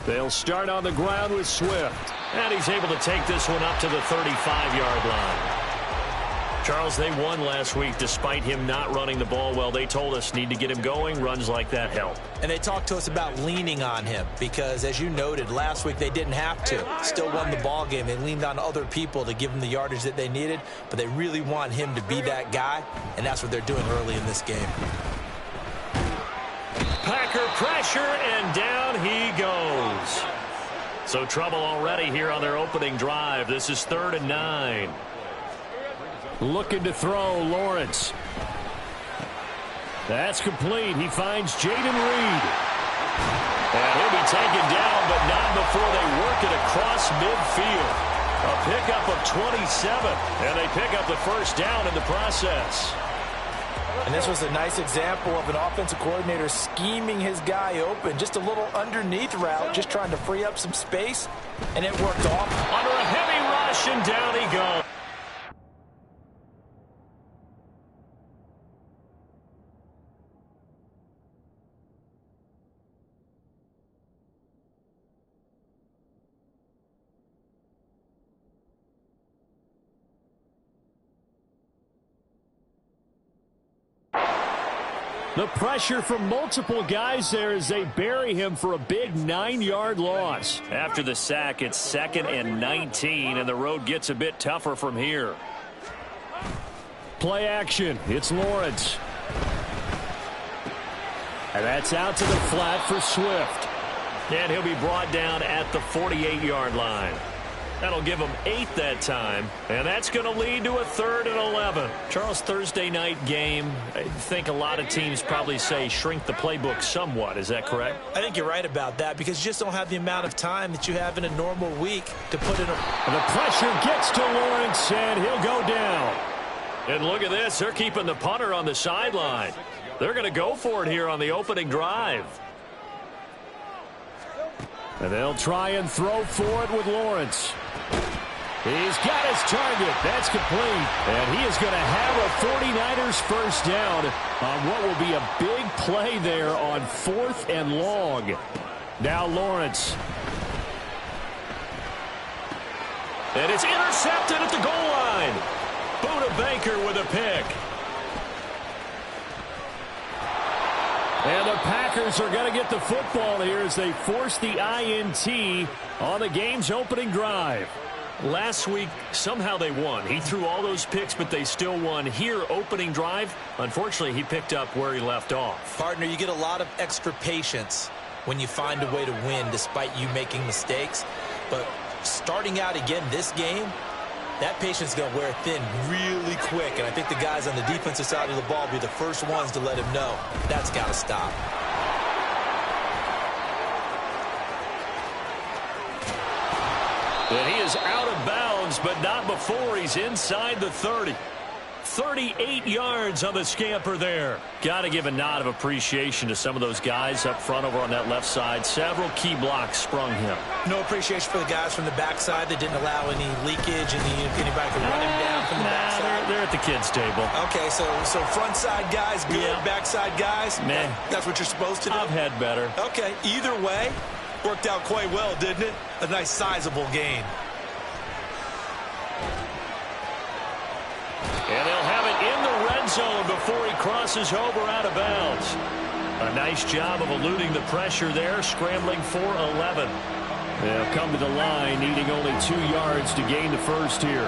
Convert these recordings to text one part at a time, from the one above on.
They'll start on the ground with Swift. And he's able to take this one up to the 35-yard line. Charles, they won last week despite him not running the ball well. They told us need to get him going. Runs like that help. And they talked to us about leaning on him because, as you noted, last week they didn't have to. Still won the ball game. They leaned on other people to give them the yardage that they needed, but they really want him to be that guy, and that's what they're doing early in this game. Packer pressure, and down he goes. So trouble already here on their opening drive. This is 3rd and 9. Looking to throw, Lawrence. That's complete. He finds Jayden Reed. And he'll be taken down, but not before they work it across midfield. A pickup of 27, and they pick up the first down in the process. And this was a nice example of an offensive coordinator scheming his guy open. Just a little underneath route, just trying to free up some space, and it worked off. Under a heavy rush, and down he goes. The pressure from multiple guys there as they bury him for a big 9-yard loss. After the sack, it's 2nd and 19, and the road gets a bit tougher from here. Play action. It's Lawrence. And that's out to the flat for Swift. And he'll be brought down at the 48-yard line. That'll give them 8 that time, and that's going to lead to a 3rd and 11. Charles, Thursday night game, I think a lot of teams probably say shrink the playbook somewhat. Is that correct? I think you're right about that because you just don't have the amount of time that you have in a normal week to put in a... The pressure gets to Lawrence, and he'll go down. And look at this. They're keeping the punter on the sideline. They're going to go for it here on the opening drive. And they'll try and throw for it with Lawrence. He's got his target. That's complete. And he is going to have a 49ers first down on what will be a big play there on 4th and long. Now Lawrence. And it's intercepted at the goal line. Buda Baker with a pick. And the Packers are going to get the football here as they force the INT on the game's opening drive. Last week, somehow they won. He threw all those picks, but they still won. Here, opening drive, unfortunately, he picked up where he left off. Partner, you get a lot of extra patience when you find a way to win despite you making mistakes. But starting out again this game, that patience is going to wear thin really quick. And I think the guys on the defensive side of the ball will be the first ones to let him know that's got to stop. And he is out of bounds, but not before he's inside the 30. 38 yards on the scamper there. Got to give a nod of appreciation to some of those guys up front over on that left side. Several key blocks sprung him. No appreciation for the guys from the backside that didn't allow any leakage and anybody could run him down from the backside. They're at the kids' table. Okay, so front side guys good, yeah. Backside guys, man, that's what you're supposed to do. I've had better. Okay, either way, worked out quite well, didn't it? A nice sizable gain. And they'll have it in the red zone before he crosses over out of bounds. A nice job of eluding the pressure there, scrambling for 11. They'll come to the line, needing only 2 yards to gain the first here.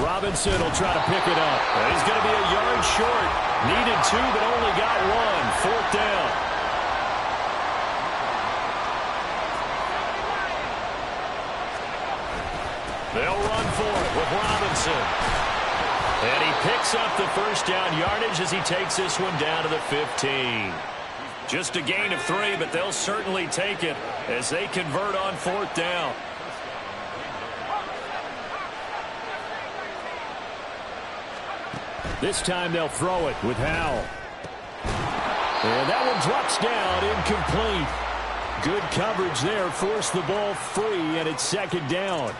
Robinson will try to pick it up. He's going to be a yard short. Needed 2, but only got 1. 4th down. They'll run for it with Robinson. And he picks up the first down yardage as he takes this one down to the 15. Just a gain of 3, but they'll certainly take it as they convert on 4th down. This time they'll throw it with Howell. And that one drops down, incomplete. Good coverage there, forced the ball free, and it's 2nd down.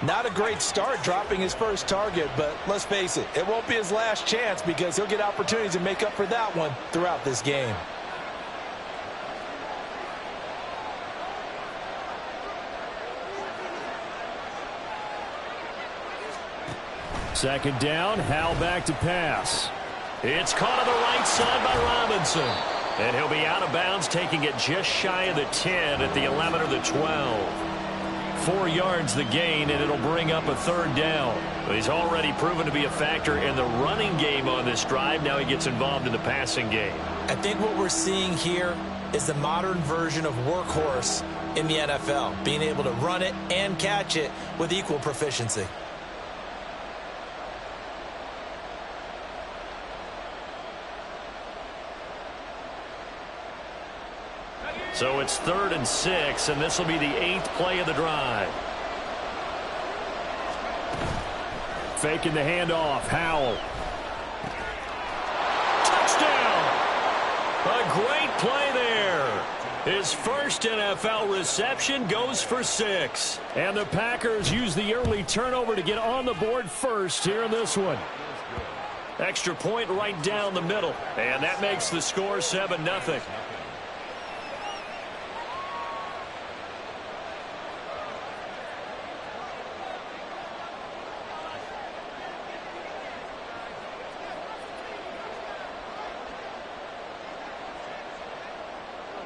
Not a great start dropping his first target, but let's face it, it won't be his last chance because he'll get opportunities to make up for that one throughout this game. Second down, Howell back to pass. It's caught on the right side by Robinson. And he'll be out of bounds, taking it just shy of the 10 at the 11 or the 12. 4 yards the gain, and it'll bring up a third down. He's already proven to be a factor in the running game on this drive. Now he gets involved in the passing game. I think what we're seeing here is the modern version of workhorse in the NFL, being able to run it and catch it with equal proficiency. So it's 3rd and 6, and this will be the 8th play of the drive. Faking the handoff, Howell. Touchdown! A great play there. His first NFL reception goes for 6. And the Packers use the early turnover to get on the board first here in this one. Extra point right down the middle, and that makes the score 7-0.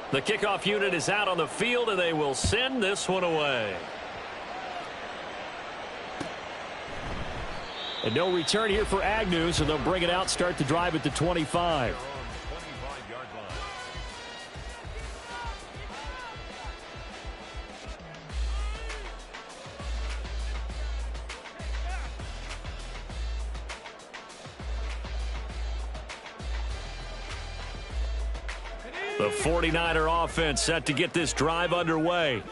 The kickoff unit is out on the field, and they will send this one away. And no return here for Agnew, so they'll bring it out, start the drive at the 25. The 49er offense set to get this drive underway.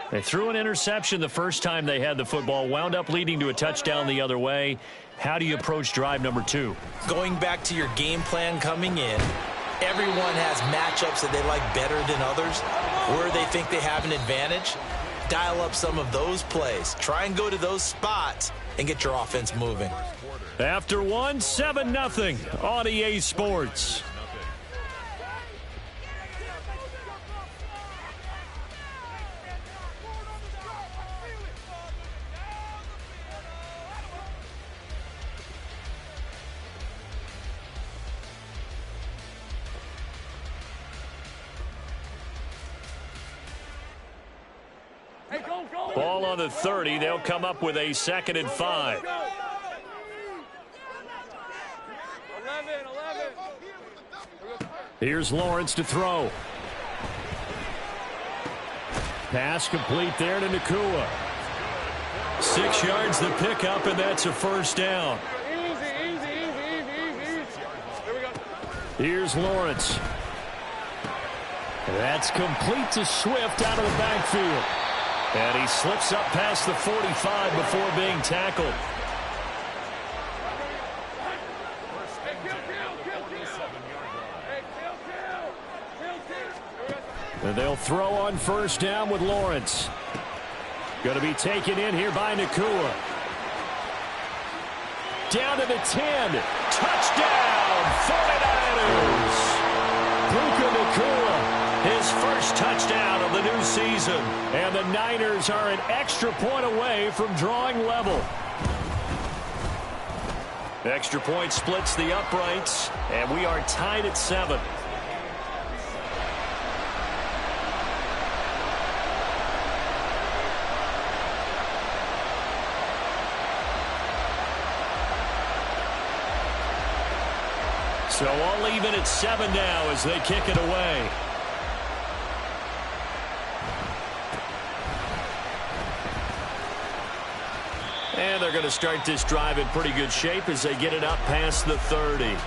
They threw an interception the first time they had the football, wound up leading to a touchdown the other way. How do you approach drive number 2? Going back to your game plan coming in, everyone has matchups that they like better than others, where they think they have an advantage. Dial up some of those plays. Try and go to those spots and get your offense moving. After 1, 7-0 on EA Sports. Ball on the 30. They'll come up with a 2nd and 5. Here's Lawrence to throw. Pass complete there to Nacua. 6 yards the pickup, and that's a first down. Here's Lawrence. That's complete to Swift out of the backfield. And he slips up past the 45 before being tackled. And they'll throw on first down with Lawrence. Going to be taken in here by Nacua. Down to the 10. Touchdown, 49ers. Puka Nacua. His first touchdown of the new season. And the Niners are an extra point away from drawing level. Extra point splits the uprights, and we are tied at 7. So all even at 7 now as they kick it away. And they're going to start this drive in pretty good shape as they get it up past the 30.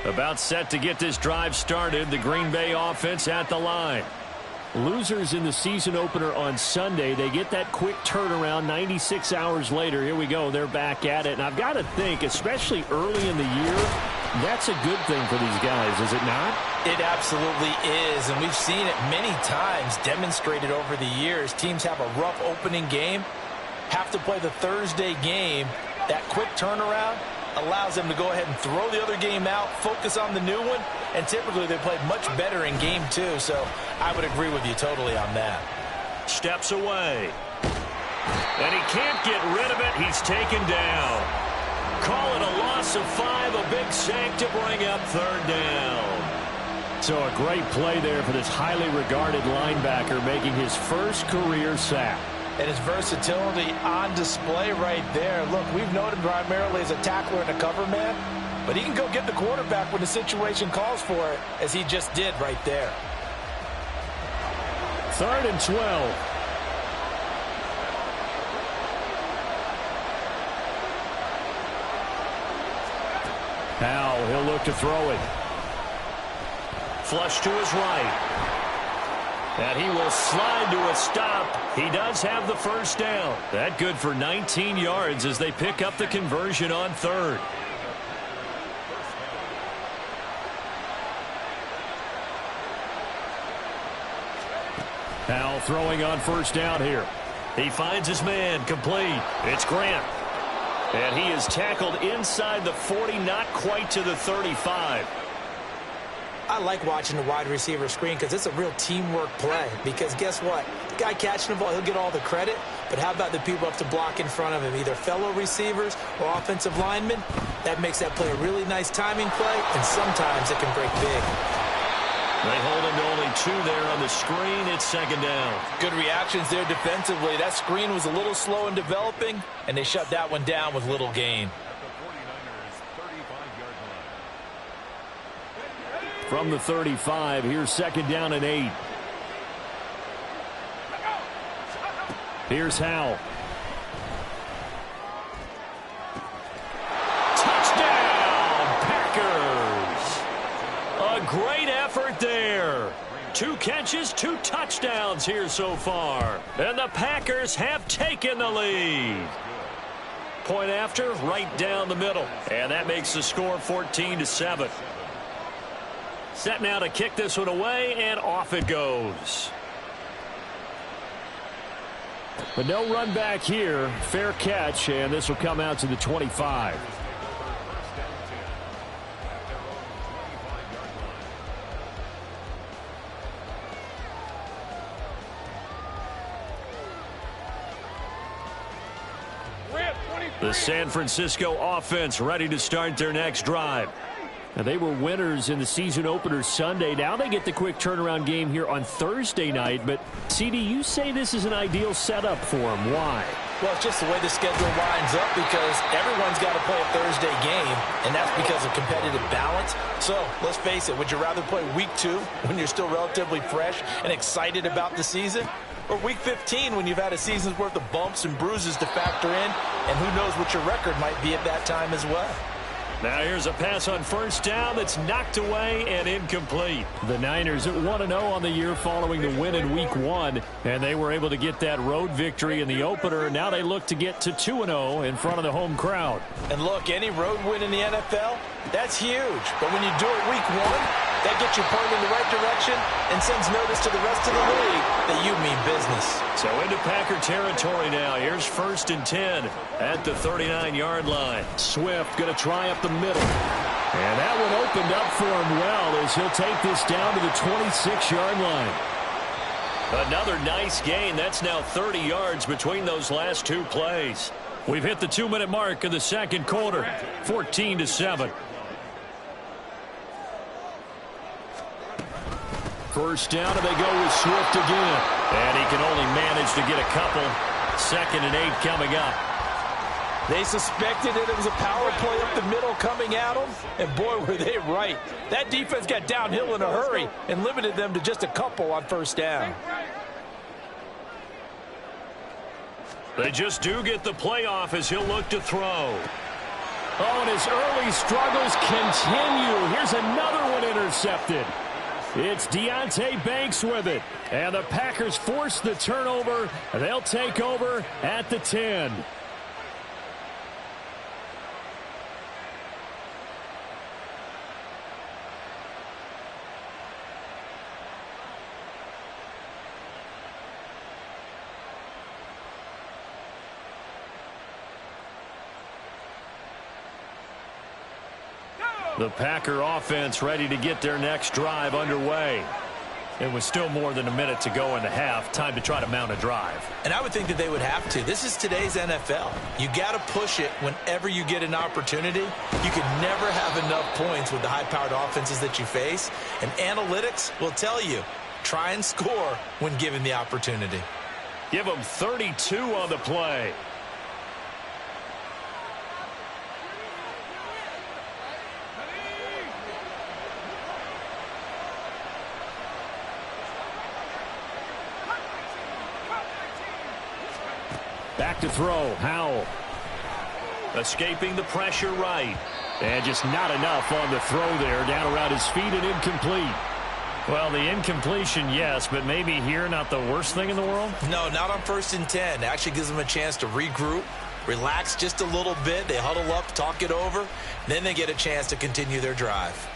About set to get this drive started. The Green Bay offense at the line. Losers in the season opener on Sunday. They get that quick turnaround 96 hours later. Here we go. They're back at it. And I've got to think, especially early in the year, that's a good thing for these guys, is it not? It absolutely is. And we've seen it many times demonstrated over the years. Teams have a rough opening game, have to play the Thursday game. That quick turnaround allows them to go ahead and throw the other game out, focus on the new one, and typically they play much better in game two. So I would agree with you totally on that. Steps away. And he can't get rid of it. He's taken down. Call it a loss of 5, a big sack to bring up third down. So a great play there for this highly regarded linebacker making his first career sack. And his versatility on display right there. Look, we've known him primarily as a tackler and a cover man, but he can go get the quarterback when the situation calls for it, as he just did right there. 3rd and 12. Now he'll look to throw it. Flush to his right. And he will slide to a stop. He does have the first down. That good for 19 yards as they pick up the conversion on 3rd. Now throwing on first down here. He finds his man, complete. It's Grant. And he is tackled inside the 40, not quite to the 35. I like watching the wide receiver screen because it's a real teamwork play. Because guess what? The guy catching the ball, he'll get all the credit. But how about the people up to block in front of him, either fellow receivers or offensive linemen? That makes that play a really nice timing play, and sometimes it can break big. They hold him to only 2 there on the screen. It's 2nd down. Good reactions there defensively. That screen was a little slow in developing, and they shut that one down with little gain. From the 35, here's 2nd down and 8. Here's Howell. Touchdown, Packers! A great effort there. 2 catches, 2 touchdowns here so far. And the Packers have taken the lead. Point after, right down the middle. And that makes the score 14-7. Set now to kick this one away, and off it goes. But no run back here. Fair catch, and this will come out to the 25. The San Francisco offense ready to start their next drive. Now, they were winners in the season opener Sunday. Now they get the quick turnaround game here on Thursday night. But, CD, you say this is an ideal setup for them. Why? Well, it's just the way the schedule lines up because everyone's got to play a Thursday game, and that's because of competitive balance. So, let's face it, would you rather play week 2 when you're still relatively fresh and excited about the season? Or week 15 when you've had a season's worth of bumps and bruises to factor in, and who knows what your record might be at that time as well. Now here's a pass on first down that's knocked away and incomplete. The Niners at 1-0 on the year following the win in week 1, and they were able to get that road victory in the opener. Now they look to get to 2-0 in front of the home crowd. And look, any road win in the NFL, that's huge. But when you do it week 1, that gets you pointed in the right direction and sends notice to the rest of the league that you mean business. So into Packer territory now. Here's 1st and 10 at the 39-yard line. Swift going to try up the middle. And that one opened up for him well as he'll take this down to the 26-yard line. Another nice gain. That's now 30 yards between those last 2 plays. We've hit the 2-minute mark of the second quarter. 14-7. First down, and they go with Swift again. And he can only manage to get a couple. 2nd and 8 coming up. They suspected that it was a power play up the middle coming at them, and boy, were they right. That defense got downhill in a hurry and limited them to just a couple on first down. They just do get the playoff as he'll look to throw. Oh, and his early struggles continue. Here's another one intercepted. It's Deonte Banks with it. And the Packers force the turnover. They'll take over at the 10. The Packer offense ready to get their next drive underway. It was still more than a minute to go in the half. Time to try to mount a drive. And I would think that they would have to. This is today's NFL. You got to push it whenever you get an opportunity. You can never have enough points with the high-powered offenses that you face. And analytics will tell you, try and score when given the opportunity. Give them 32 on the play. Back to throw, Howell. Escaping the pressure right. And just not enough on the throw there. Down around his feet and incomplete. Well, the incompletion, yes, but maybe here not the worst thing in the world? No, not on 1st and 10. It actually gives them a chance to regroup, relax just a little bit. They huddle up, talk it over. Then they get a chance to continue their drive.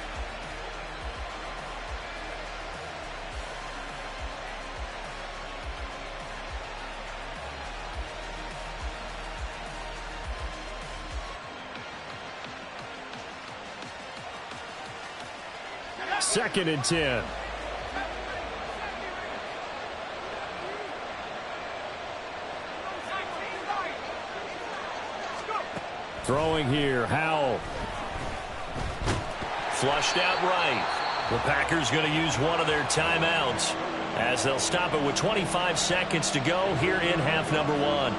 Second and 10. Throwing here, Howell. Flushed out right. The Packers going to use one of their timeouts as they'll stop it with 25 seconds to go here in half number 1.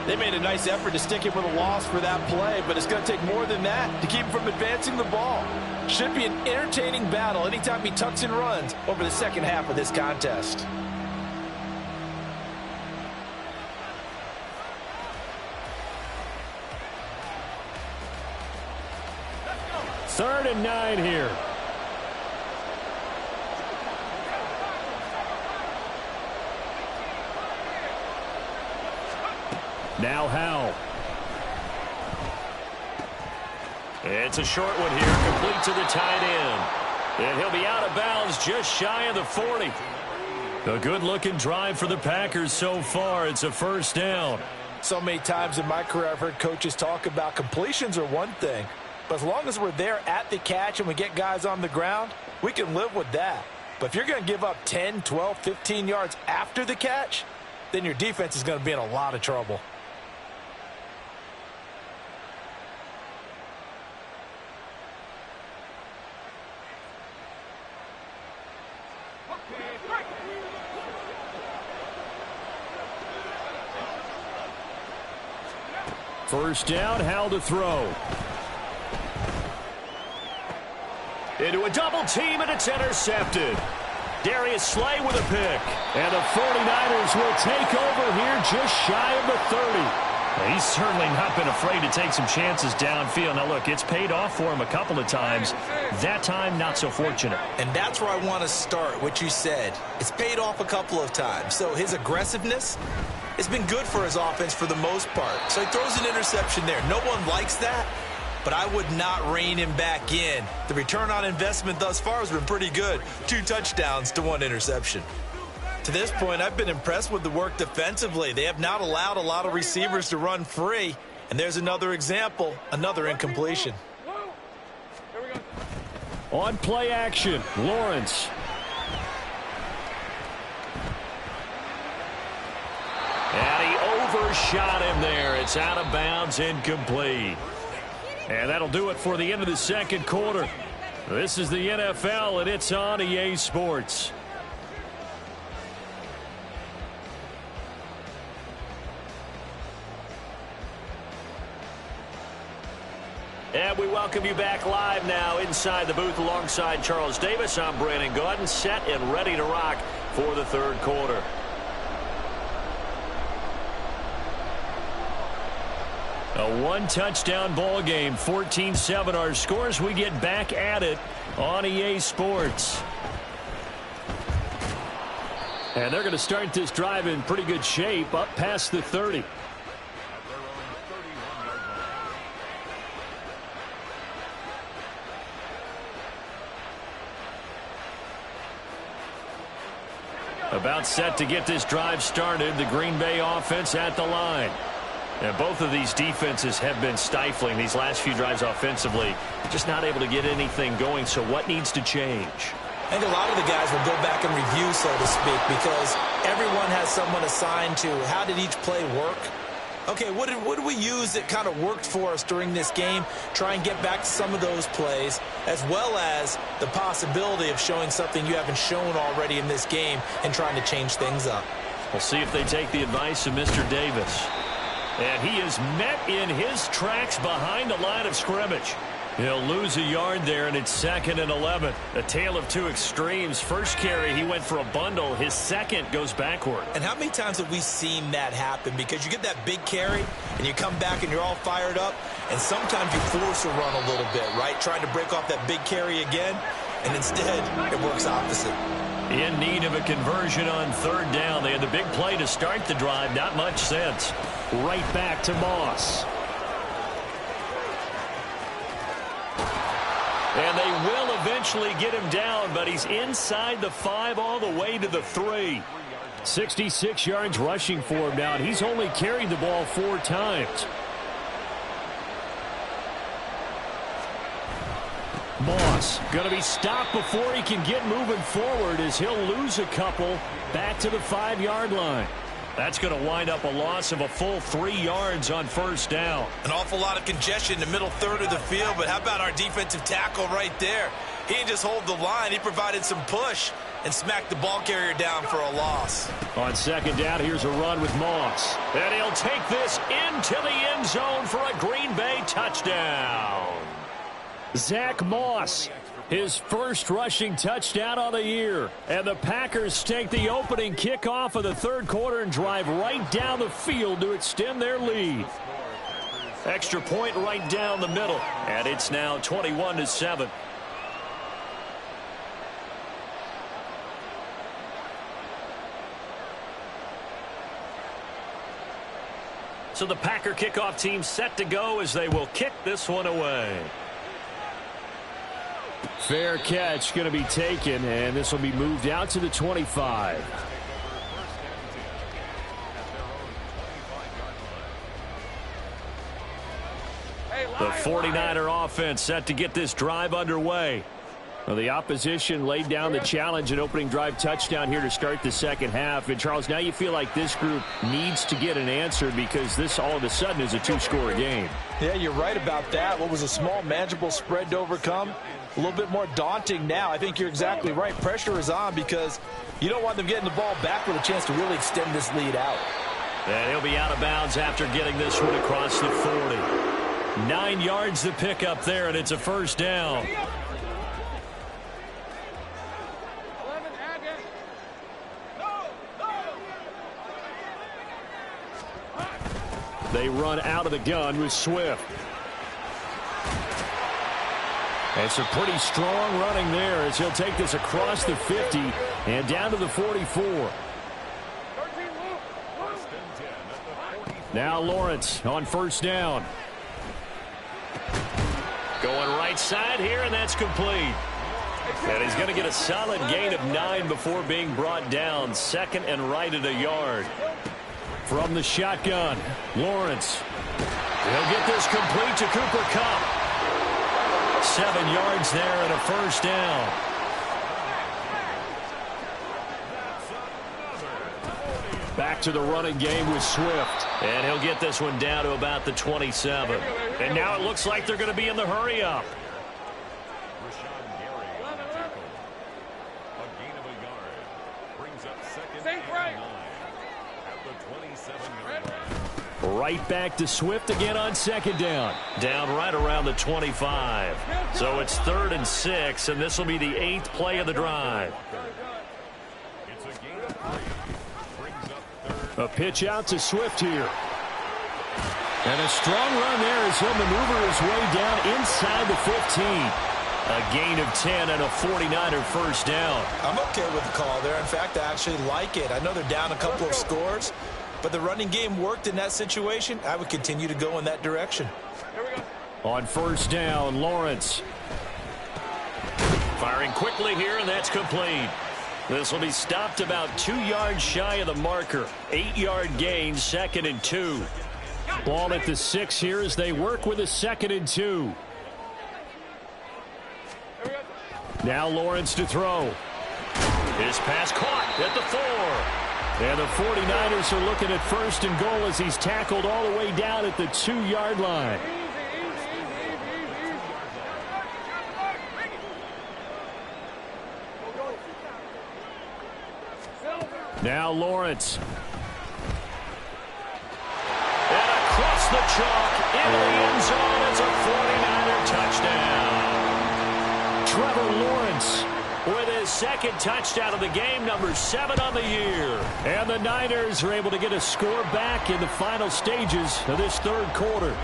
They made a nice effort to stick him with a loss for that play, but it's going to take more than that to keep him from advancing the ball. Should be an entertaining battle anytime he tucks and runs over the second half of this contest. Third and 9 here. Now Howell. It's a short one here, complete to the tight end. And he'll be out of bounds just shy of the 40. A good-looking drive for the Packers so far. It's a first down. So many times in my career I've heard coaches talk about completions are one thing, but as long as we're there at the catch and we get guys on the ground, we can live with that. But if you're going to give up 10, 12, 15 yards after the catch, then your defense is going to be in a lot of trouble. First down, Howell to throw. Into a double team, and it's intercepted. Darius Slay with a pick. And the 49ers will take over here just shy of the 30. He's certainly not been afraid to take some chances downfield. Now, look, it's paid off for him a couple of times. That time, not so fortunate. And that's where I want to start, what you said. It's paid off a couple of times. So his aggressiveness has been good for his offense for the most part. So he throws an interception there. No one likes that, but I would not rein him back in. The return on investment thus far has been pretty good. 2 touchdowns to 1 interception. To this point, I've been impressed with the work defensively. They have not allowed a lot of receivers to run free. And there's another example, another incompletion. On play action, Lawrence. And he overshot him there. It's out of bounds, incomplete. And that'll do it for the end of the second quarter. This is the NFL, and it's on EA Sports. And we welcome you back live now inside the booth alongside Charles Davis. I'm Brandon Gaudin, set and ready to rock for the third quarter. A one-touchdown ball game, 14-7 our scores. We get back at it on EA Sports. And they're going to start this drive in pretty good shape, up past the 30. About set to get this drive started. The Green Bay offense at the line. And both of these defenses have been stifling these last few drives offensively. Just not able to get anything going. So what needs to change? I think a lot of the guys will go back and review, so to speak, because everyone has someone assigned to how did each play work. Okay, what did we use that kind of worked for us during this game? Try and get back to some of those plays, as well as the possibility of showing something you haven't shown already in this game and trying to change things up. We'll see if they take the advice of Mr. Davis. And he is met in his tracks behind the line of scrimmage. He'll lose a yard there, and it's 2nd and 11. A tale of two extremes. First carry, he went for a bundle. His second goes backward. And how many times have we seen that happen? Because you get that big carry, and you come back, and you're all fired up, and sometimes you force a run a little bit, right? Trying to break off that big carry again, and instead it works opposite. In need of a conversion on 3rd down. They had the big play to start the drive. Not much sense. Right back to Moss. And they will eventually get him down, but he's inside the 5 all the way to the 3. 66 yards rushing for him now, and he's only carried the ball 4 times. Moss going to be stopped before he can get moving forward as he'll lose a couple back to the 5-yard line. That's going to wind up a loss of a full 3 yards on 1st down. An awful lot of congestion in the middle third of the field, but how about our defensive tackle right there? He didn't just hold the line. He provided some push and smacked the ball carrier down for a loss. On 2nd down, here's a run with Moss. And he'll take this into the end zone for a Green Bay touchdown. Zach Moss, his first rushing touchdown of the year. And the Packers take the opening kickoff of the 3rd quarter and drive right down the field to extend their lead. Extra point right down the middle. And it's now 21-7. So the Packer kickoff team set to go as they will kick this one away. Fair catch going to be taken, and this will be moved out to the 25. The 49er offense set to get this drive underway. Well, the opposition laid down the challenge and opening drive touchdown here to start the 2nd half. And, Charles, now you feel like this group needs to get an answer because this all of a sudden is a 2-score game. Yeah, you're right about that. What was a small, manageable spread to overcome? A little bit more daunting now. I think you're exactly right. Pressure is on because you don't want them getting the ball back with a chance to really extend this lead out. And he'll be out of bounds after getting this one across the 40. 9 yards to pick up there, and it's a 1st down. They run out of the gun with Swift. And some pretty strong running there as he'll take this across the 50 and down to the 44. Now Lawrence on 1st down. Going right side here, and that's complete. And he's going to get a solid gain of 9 before being brought down. 2nd and right at a yard. From the shotgun, Lawrence. He'll get this complete to Cooper Kupp. 7 yards there and a 1st down. Back to the running game with Swift. And he'll get this one down to about the 27. And now it looks like they're going to be in the hurry-up. Right back to Swift again on 2nd down. Down right around the 25. So it's 3rd and 6, and this will be the 8th play of the drive. A pitch out to Swift here. And a strong run there as he'll maneuver his way down inside the 15. A gain of 10 and a 49er first down. I'm okay with the call there. In fact, I actually like it. I know they're down a couple of scores, but the running game worked in that situation. I would continue to go in that direction. On first down, Lawrence. Firing quickly here, and that's complete. This will be stopped about 2 yards shy of the marker. 8-yard gain, 2nd and 2. Ball at the 6 here as they work with a 2nd and 2. Now Lawrence to throw. His pass caught at the 4. And the 49ers are looking at 1st and goal as he's tackled all the way down at the 2-yard line. Now Lawrence. And across the chalk into the end zone. It's a 49er touchdown. Trevor Lawrence with his 2nd touchdown of the game, number 7 on the year. And the Niners are able to get a score back in the final stages of this 3rd quarter.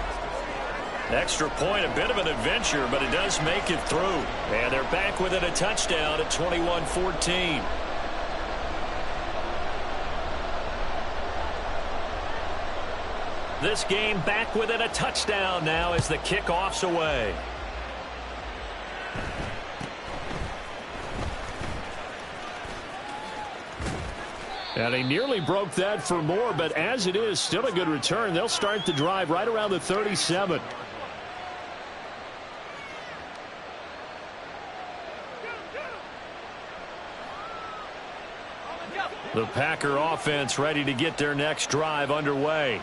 Extra point, a bit of an adventure, but it does make it through. And they're back within a touchdown at 21-14. This game back within a touchdown now as the kickoff's away. And he nearly broke that for more, but as it is, still a good return. They'll start the drive right around the 37. The Packer offense ready to get their next drive underway.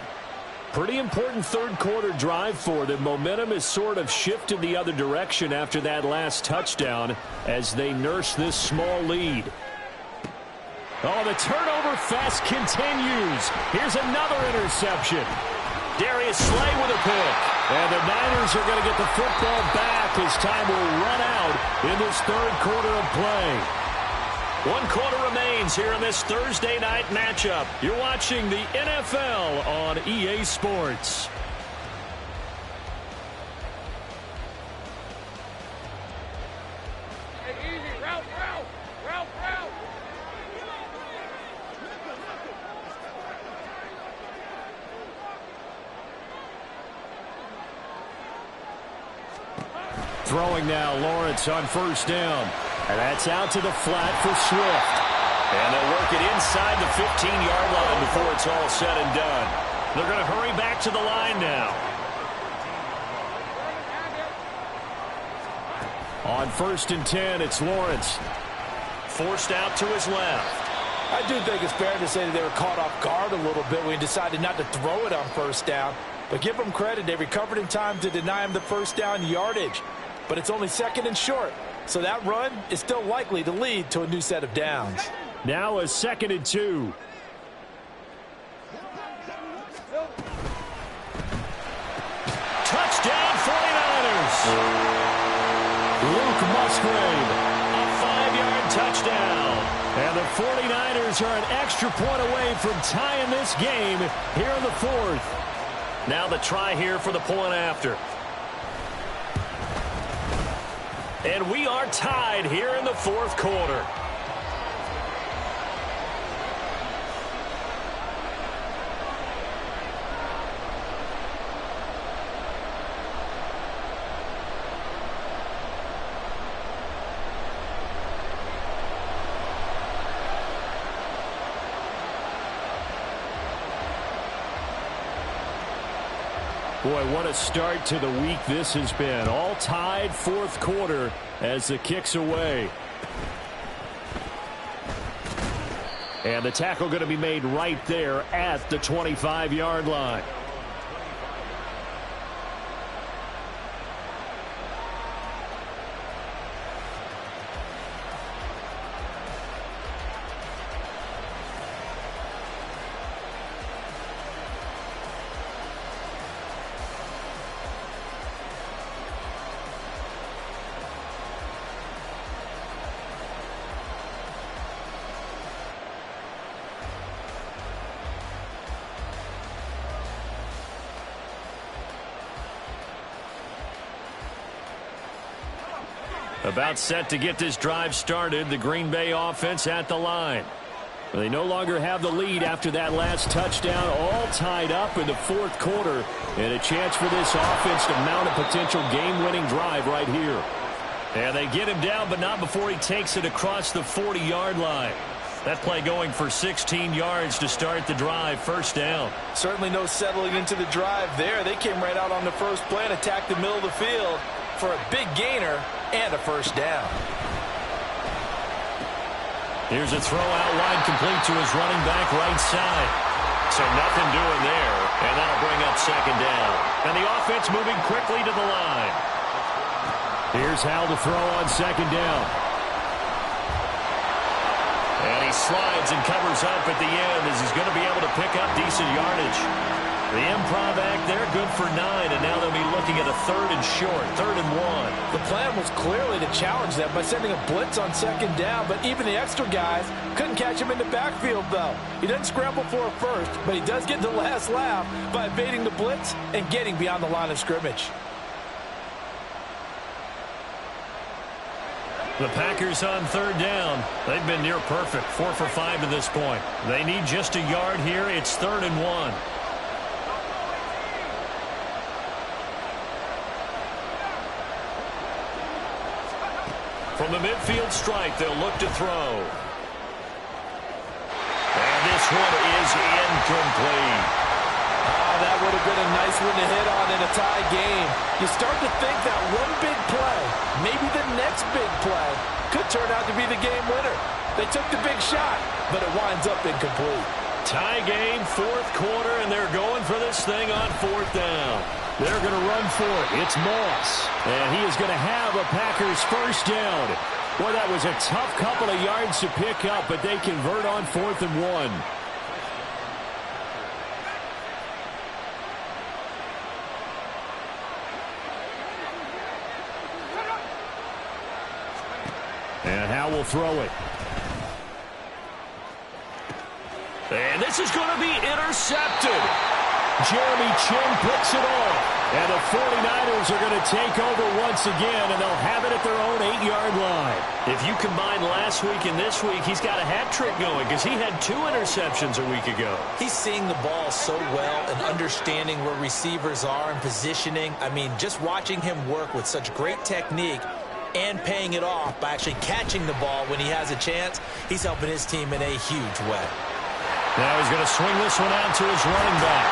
Pretty important 3rd quarter drive for them. Momentum has sort of shifted the other direction after that last touchdown as they nurse this small lead. Oh, the turnover fest continues. Here's another interception. Darius Slay with a pick. And the Niners are going to get the football back as time will run out in this 3rd quarter of play. 1 quarter remains here in this Thursday night matchup. You're watching the NFL on EA Sports. Throwing now, Lawrence on first down. And that's out to the flat for Swift. And they'll work it inside the 15-yard line before it's all said and done. They're going to hurry back to the line now. On 1st and 10, it's Lawrence. Forced out to his left. I do think it's fair to say that they were caught off guard a little bit when he decided not to throw it on 1st down. But give them credit. They recovered in time to deny him the 1st down yardage. But it's only 2nd and short. So that run is still likely to lead to a new set of downs. Now a 2nd and 2. Touchdown 49ers. Luke Musgrave, a 5-yard touchdown. And the 49ers are an extra point away from tying this game here in the 4th. Now the try here for the point after. And we are tied here in the 4th quarter. Boy, what a start to the week this has been. All tied 4th quarter as the kick's away. And the tackle going to be made right there at the 25-yard line. About set to get this drive started. The Green Bay offense at the line. They no longer have the lead after that last touchdown, all tied up in the fourth quarter, and a chance for this offense to mount a potential game-winning drive right here. And they get him down, but not before he takes it across the 40-yard line. That play going for 16 yards to start the drive, first down. Certainly no settling into the drive there. They came right out on the first play and attacked the middle of the field for a big gainer and a first down. Here's a throw out wide, complete to his running back right side. So nothing doing there, and that'll bring up second down. And the offense moving quickly to the line. Here's Howell to throw on second down. And he slides and covers up at the end as he's going to be able to pick up decent yardage. The improv act there, good for 9, and now they'll be looking at a third and short, 3rd and 1. The plan was clearly to challenge them by sending a blitz on second down, but even the extra guys couldn't catch him in the backfield, though. He doesn't scramble for a first, but he does get the last laugh by evading the blitz and getting beyond the line of scrimmage. The Packers on third down. They've been near perfect, 4 for 5 to this point. They need just a yard here. It's 3rd and 1. From the midfield stripe, they'll look to throw. And this one is incomplete. That would have been a nice one to hit on in a tie game. You start to think that one big play, maybe the next big play, could turn out to be the game winner. They took the big shot, but it winds up incomplete. Tie game, fourth quarter, and they're going for this thing on 4th down. They're going to run for it. It's Moss. And he is going to have a Packers first down. Boy, that was a tough couple of yards to pick up, but they convert on 4th and 1. And Howell will throw it. And this is going to be intercepted. Jeremy Chinn picks it off. And the 49ers are going to take over once again, and they'll have it at their own 8-yard line. If you combine last week and this week, he's got a hat trick going because he had 2 interceptions a week ago. He's seeing the ball so well and understanding where receivers are and positioning. I mean, just watching him work with such great technique and paying it off by actually catching the ball when he has a chance, he's helping his team in a huge way. Now he's going to swing this one out to his running back.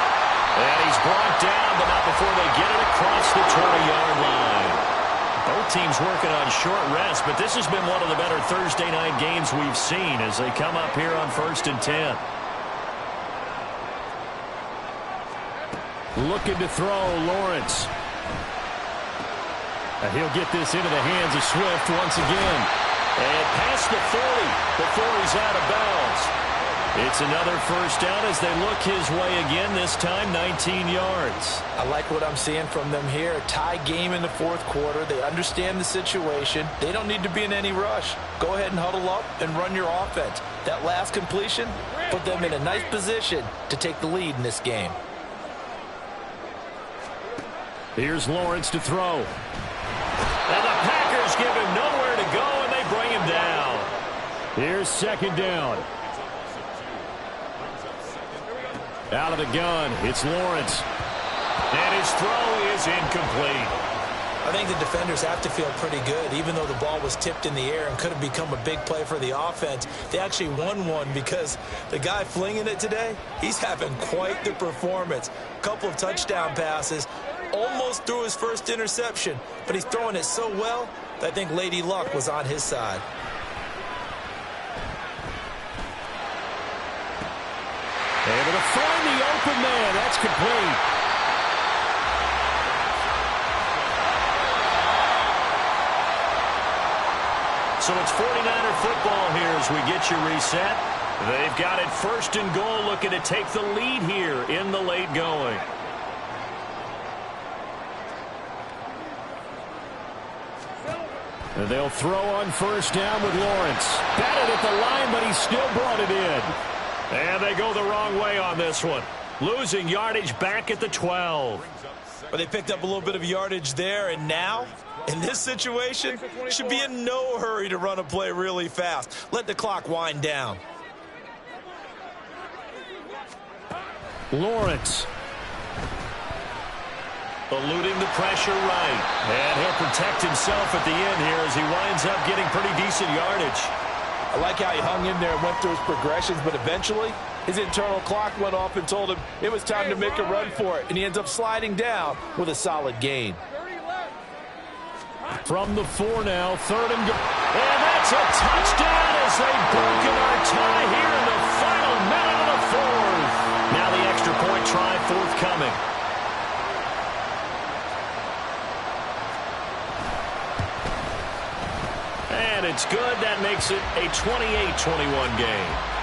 And he's brought down, but not before they get it across the 20-yard line. Both teams working on short rest, but this has been one of the better Thursday night games we've seen as they come up here on 1st and 10. Looking to throw, Lawrence. And he'll get this into the hands of Swift once again. And past the 40 before he's out of bounds. It's another first down as they look his way again, this time 19 yards. I like what I'm seeing from them here. Tie game in the fourth quarter. They understand the situation. They don't need to be in any rush. Go ahead and huddle up and run your offense. That last completion put them in a nice position to take the lead in this game. Here's Lawrence to throw. And the Packers give him nowhere to go, and they bring him down. Here's second down. Out of the gun, it's Lawrence. And his throw is incomplete. I think the defenders have to feel pretty good. Even though the ball was tipped in the air and could have become a big play for the offense, they actually won one because the guy flinging it today, he's having quite the performance. Couple of touchdown passes, almost threw his first interception, but he's throwing it so well that I think Lady Luck was on his side. Able to find the open man. That's complete. So it's 49er football here as we get you reset. They've got it 1st and goal, looking to take the lead here in the late going. And they'll throw on first down with Lawrence. Batted at the line, but he still brought it in. And they go the wrong way on this one. Losing yardage back at the 12. But they picked up a little bit of yardage there, and now In this situation, should be in no hurry to run a play really fast. Let the clock wind down. Lawrence. Eluding the pressure right. And he'll protect himself at the end here as he winds up getting pretty decent yardage. I like how he hung in there and went through his progressions, but eventually his internal clock went off and told him it was time to make a run for it, and he ends up sliding down with a solid gain. From the 4 now, 3rd and goal. And that's a touchdown as they've broken our tie here in the final minute of the 4th. Now the extra point try forthcoming. And it's good. That makes it a 28-21 game.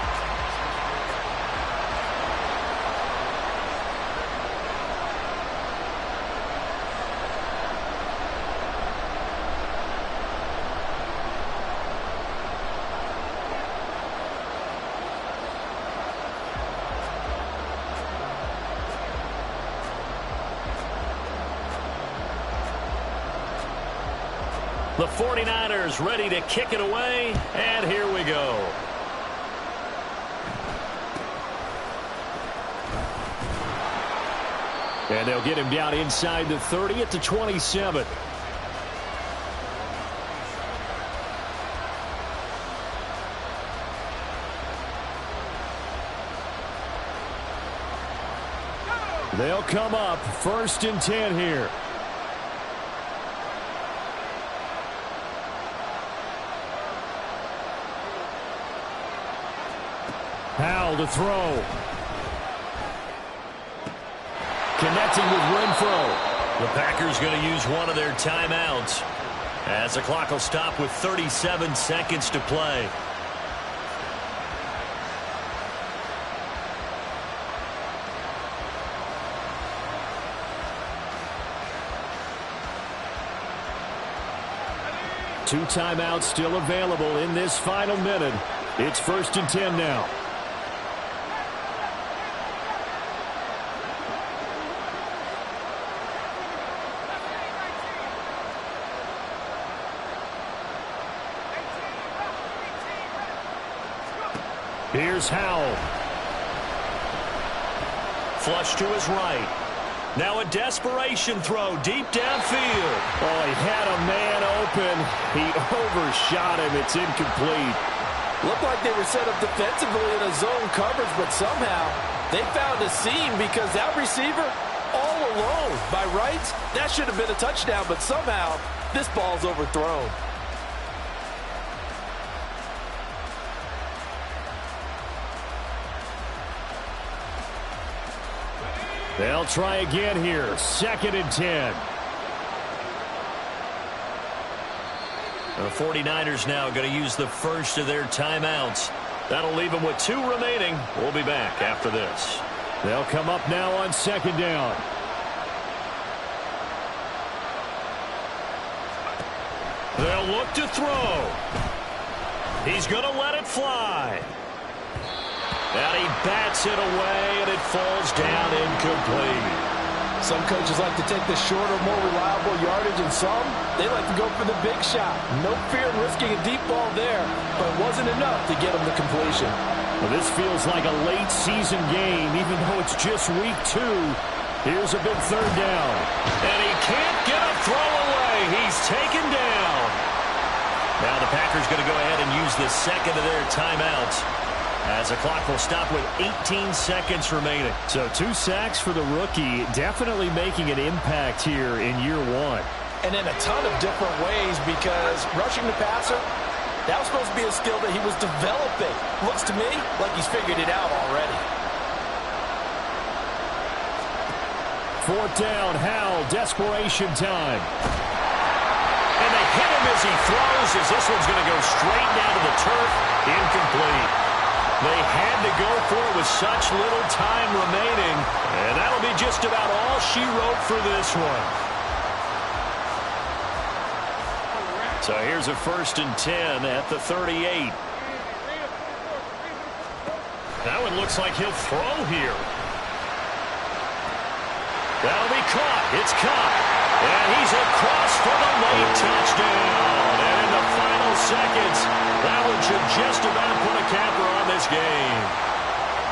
The 49ers ready to kick it away, and here we go. And they'll get him down inside the 30 at the 27. They'll come up 1st and 10 here. Howell to throw. Connecting with Renfro. The Packers going to use one of their timeouts as the clock will stop with 37 seconds to play. Two timeouts still available in this final minute. It's 1st and 10 now. Here's Howell. Flush to his right. Now a desperation throw deep downfield. Oh, he had a man open. He overshot him. It's incomplete. Looked like they were set up defensively in a zone coverage, but somehow they found a seam because that receiver all alone. By rights, that should have been a touchdown, but somehow this ball's overthrown. They'll try again here. 2nd and 10. The 49ers now going to use the first of their timeouts. That'll leave them with 2 remaining. We'll be back after this. They'll come up now on 2nd down. They'll look to throw. He's going to let it fly. And he bats it away, and it falls down incomplete. Some coaches like to take the shorter, more reliable yardage, and some, they like to go for the big shot. No fear in risking a deep ball there, but it wasn't enough to get him the completion. Well, this feels like a late season game, even though it's just week 2. Here's a big 3rd down. And he can't get a throw away. He's taken down. Now the Packers going to go ahead and use the second of their timeouts, as the clock will stop with 18 seconds remaining. So 2 sacks for the rookie, definitely making an impact here in year 1. And in a ton of different ways, because rushing the passer, that was supposed to be a skill that he was developing. Looks to me like he's figured it out already. 4th down, Howell, desperation time. And they hit him as he throws, as this one's going to go straight down to the turf. Incomplete. They had to go for it with such little time remaining, and that'll be just about all she wrote for this one. So here's a 1st and 10 at the 38. Now it looks like he'll throw here. That'll be caught. It's caught. And he's across for the late touchdown. And in the final seconds, that one should just about put a capper on this game.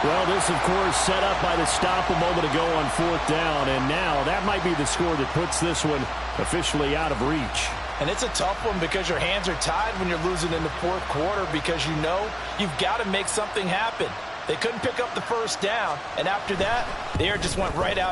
Well, this, of course, set up by the stop a moment ago on 4th down. And now that might be the score that puts this one officially out of reach. And it's a tough one because your hands are tied when you're losing in the 4th quarter because you know you've got to make something happen. They couldn't pick up the first down, and after that, the air just went right out of